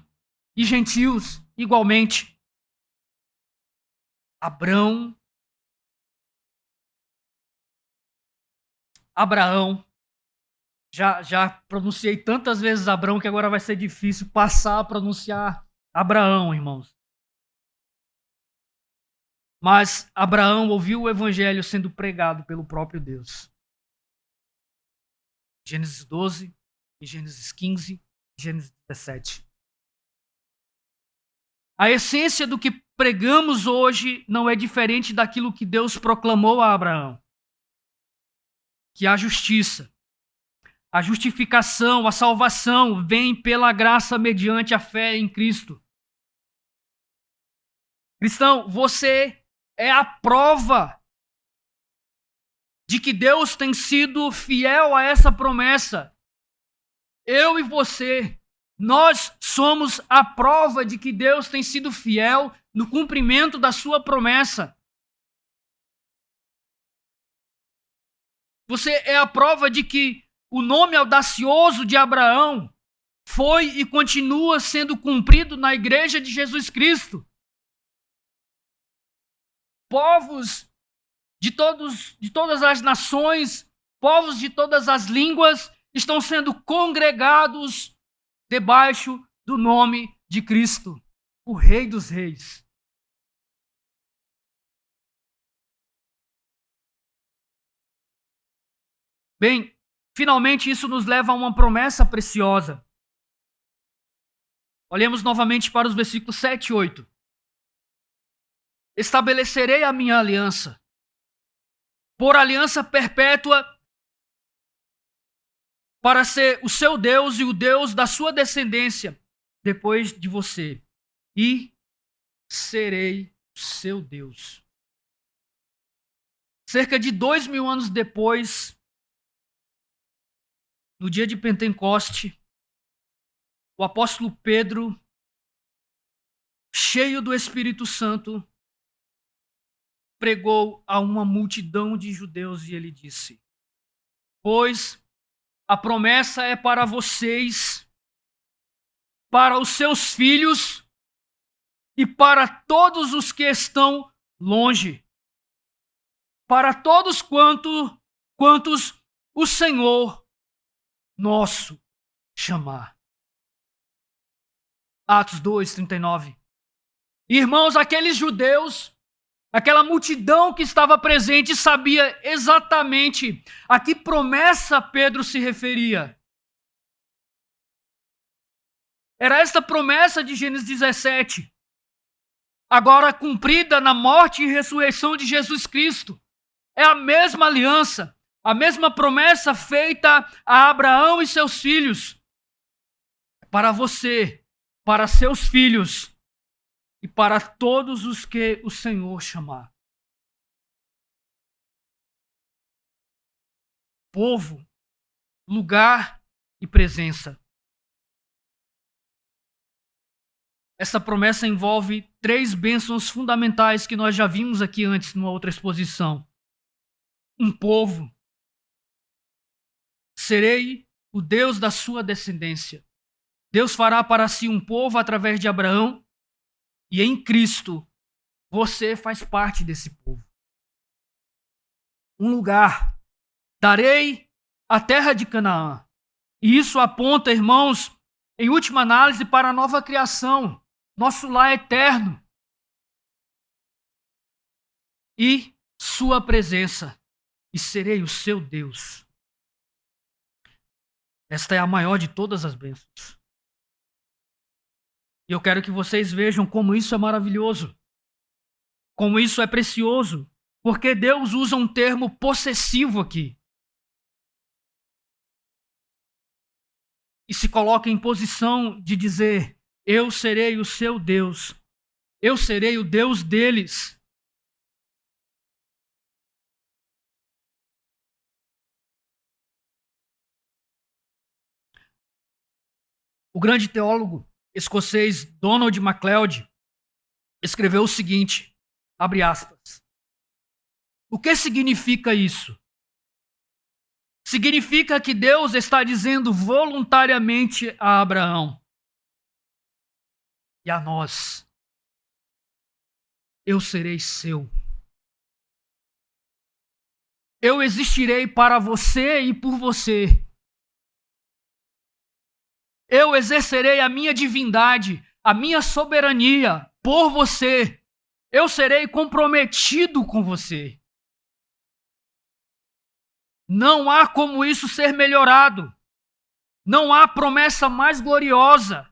A: e gentios igualmente. Abraão, já pronunciei tantas vezes Abraão que agora vai ser difícil passar a pronunciar Abraão, irmãos. Mas Abraão ouviu o evangelho sendo pregado pelo próprio Deus. Gênesis 12, Gênesis 15, Gênesis 17. A essência do que pregamos hoje não é diferente daquilo que Deus proclamou a Abraão. Que a justiça, a justificação, a salvação vem pela graça mediante a fé em Cristo. Cristão, você é a prova de que Deus tem sido fiel a essa promessa. Eu e você, nós somos a prova de que Deus tem sido fiel no cumprimento da sua promessa. Você é a prova de que o nome audacioso de Abraão foi e continua sendo cumprido na igreja de Jesus Cristo. Povos de todas as nações, povos de todas as línguas estão sendo congregados debaixo do nome de Cristo, o Rei dos Reis. Bem, finalmente isso nos leva a uma promessa preciosa. Olhemos novamente para os versículos 7 e 8. Estabelecerei a minha aliança, por aliança perpétua, para ser o seu Deus e o Deus da sua descendência depois de você, e serei o seu Deus. Cerca de 2000 anos depois, no dia de Pentecoste, o apóstolo Pedro, cheio do Espírito Santo, pregou a uma multidão de judeus e ele disse: pois a promessa é para vocês, para os seus filhos e para todos os que estão longe, para todos quantos o Senhor nosso chamar. Atos 2:39. Irmãos, aqueles judeus, aquela multidão que estava presente sabia exatamente a que promessa Pedro se referia. Era esta promessa de Gênesis 17, agora cumprida na morte e ressurreição de Jesus Cristo. É a mesma aliança, a mesma promessa feita a Abraão e seus filhos. Para você, para seus filhos e para todos os que o Senhor chamar. Povo, lugar e presença. Essa promessa envolve 3 bênçãos fundamentais que nós já vimos aqui antes numa outra exposição. Um povo. Serei o Deus da sua descendência. Deus fará para si um povo através de Abraão, e em Cristo você faz parte desse povo. Um lugar. Darei a terra de Canaã. E isso aponta, irmãos, em última análise, para a nova criação, nosso lar eterno. E sua presença. E serei o seu Deus. Esta é a maior de todas as bênçãos. E eu quero que vocês vejam como isso é maravilhoso. Como isso é precioso. Porque Deus usa um termo possessivo aqui. E se coloca em posição de dizer: eu serei o seu Deus. Eu serei o Deus deles. O grande teólogo escocês Donald MacLeod escreveu o seguinte, abre aspas: o que significa isso? Significa que Deus está dizendo voluntariamente a Abraão e a nós: eu serei seu. Eu existirei para você e por você. Eu exercerei a minha divindade, a minha soberania por você. Eu serei comprometido com você. Não há como isso ser melhorado. Não há promessa mais gloriosa,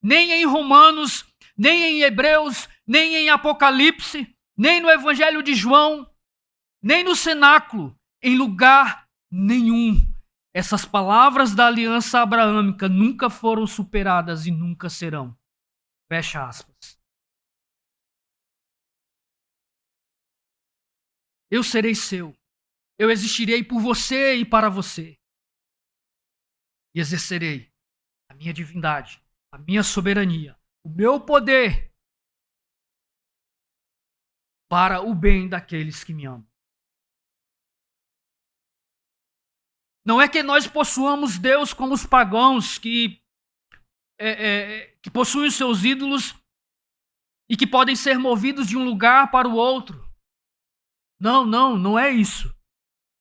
A: nem em Romanos, nem em Hebreus, nem em Apocalipse, nem no Evangelho de João, nem no cenáculo, em lugar nenhum. Essas palavras da aliança abraâmica nunca foram superadas e nunca serão. Fecha aspas. Eu serei seu. Eu existirei por você e para você. E exercerei a minha divindade, a minha soberania, o meu poder para o bem daqueles que me amam. Não é que nós possuamos Deus como os pagãos que possuem os seus ídolos e que podem ser movidos de um lugar para o outro. Não é isso.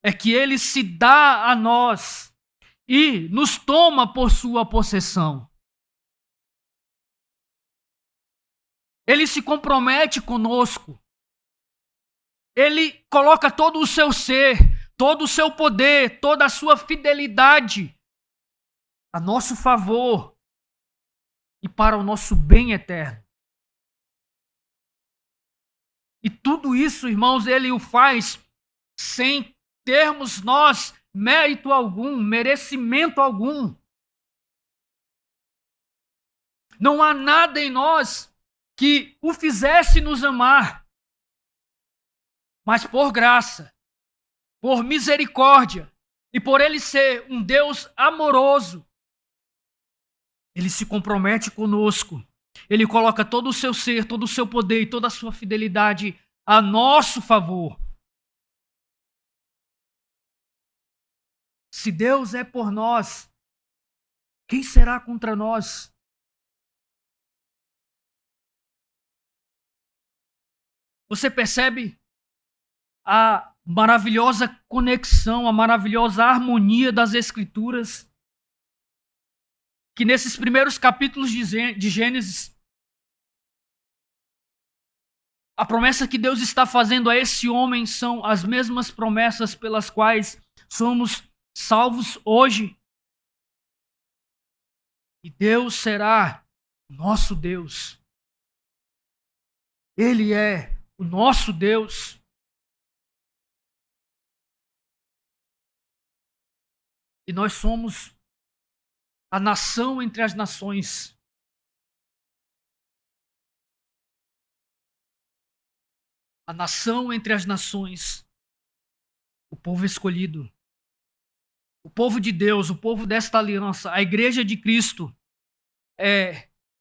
A: É que ele se dá a nós e nos toma por sua possessão. Ele se compromete conosco. Ele coloca todo o seu ser, todo o seu poder, toda a sua fidelidade a nosso favor e para o nosso bem eterno. E tudo isso, irmãos, ele o faz sem termos nós mérito algum, merecimento algum. Não há nada em nós que o fizesse nos amar. Mas por graça, por misericórdia e por ele ser um Deus amoroso, ele se compromete conosco. Ele coloca todo o seu ser, todo o seu poder e toda a sua fidelidade a nosso favor. Se Deus é por nós, quem será contra nós? Você percebe a maravilhosa conexão, a maravilhosa harmonia das Escrituras? Que nesses primeiros capítulos de Gênesis, a promessa que Deus está fazendo a esse homem são as mesmas promessas pelas quais somos salvos hoje. E Deus será nosso Deus. Ele é o nosso Deus. E nós somos a nação entre as nações. A nação entre as nações. O povo escolhido. O povo de Deus, o povo desta aliança, a igreja de Cristo,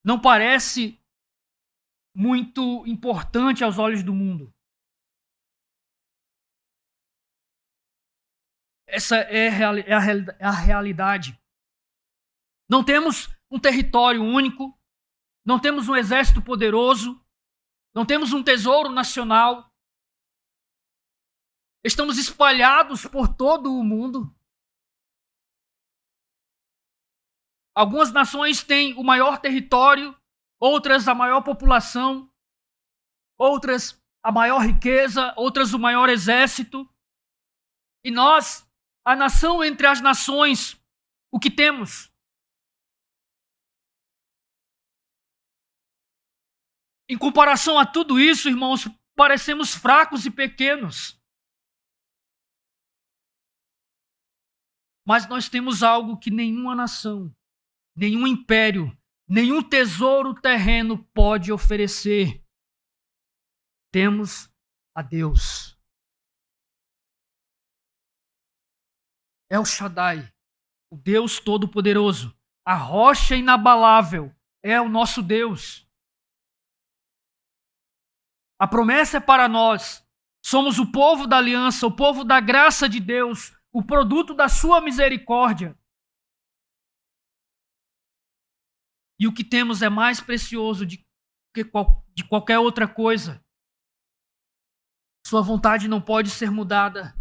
A: não parece muito importante aos olhos do mundo. Essa é a realidade. Não temos um território único, não temos um exército poderoso, não temos um tesouro nacional. Estamos espalhados por todo o mundo. Algumas nações têm o maior território, outras a maior população, outras a maior riqueza, outras o maior exército. E nós, a nação entre as nações, o que temos? Em comparação a tudo isso, irmãos, parecemos fracos e pequenos. Mas nós temos algo que nenhuma nação, nenhum império, nenhum tesouro terreno pode oferecer. Temos a Deus. El Shaddai, o Deus Todo-Poderoso, a rocha inabalável, é o nosso Deus. A promessa é para nós. Somos o povo da aliança, o povo da graça de Deus, o produto da sua misericórdia. E o que temos é mais precioso de qualquer outra coisa. Sua vontade não pode ser mudada.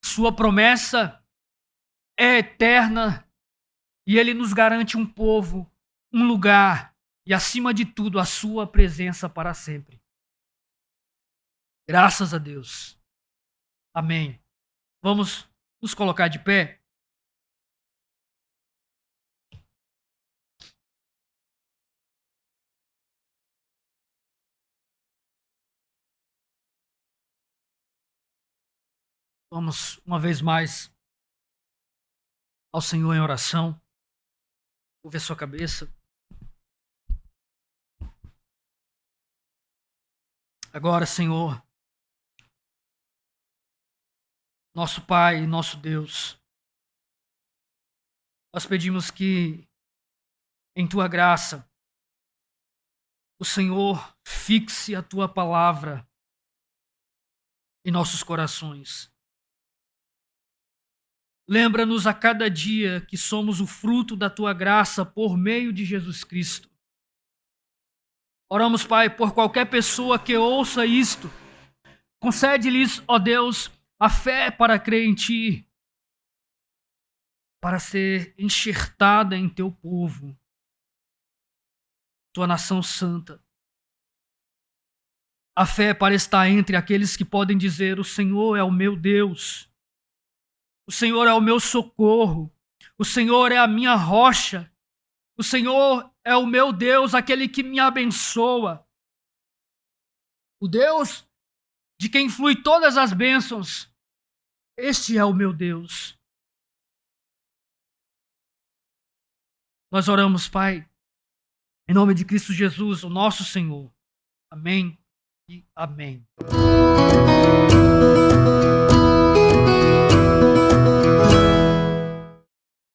A: Sua promessa é eterna. E Ele nos garante um povo, um lugar e, acima de tudo, a sua presença para sempre. Graças a Deus. Amém. Vamos nos colocar de pé. Vamos, uma vez mais, ao Senhor em oração. Curve a sua cabeça. Agora, Senhor, nosso Pai e nosso Deus, nós pedimos que, em Tua graça, o Senhor fixe a Tua palavra em nossos corações. Lembra-nos a cada dia que somos o fruto da Tua graça por meio de Jesus Cristo. Oramos, Pai, por qualquer pessoa que ouça isto. Concede-lhes, ó Deus, a fé para crer em Ti, para ser enxertada em Teu povo, Tua nação santa. A fé para estar entre aqueles que podem dizer: o Senhor é o meu Deus, o Senhor é o meu socorro, o Senhor é a minha rocha, o Senhor é o meu Deus, aquele que me abençoa, o Deus de quem flui todas as bênçãos. Este é o meu Deus. Nós oramos, Pai, em nome de Cristo Jesus, o nosso Senhor. Amém e amém.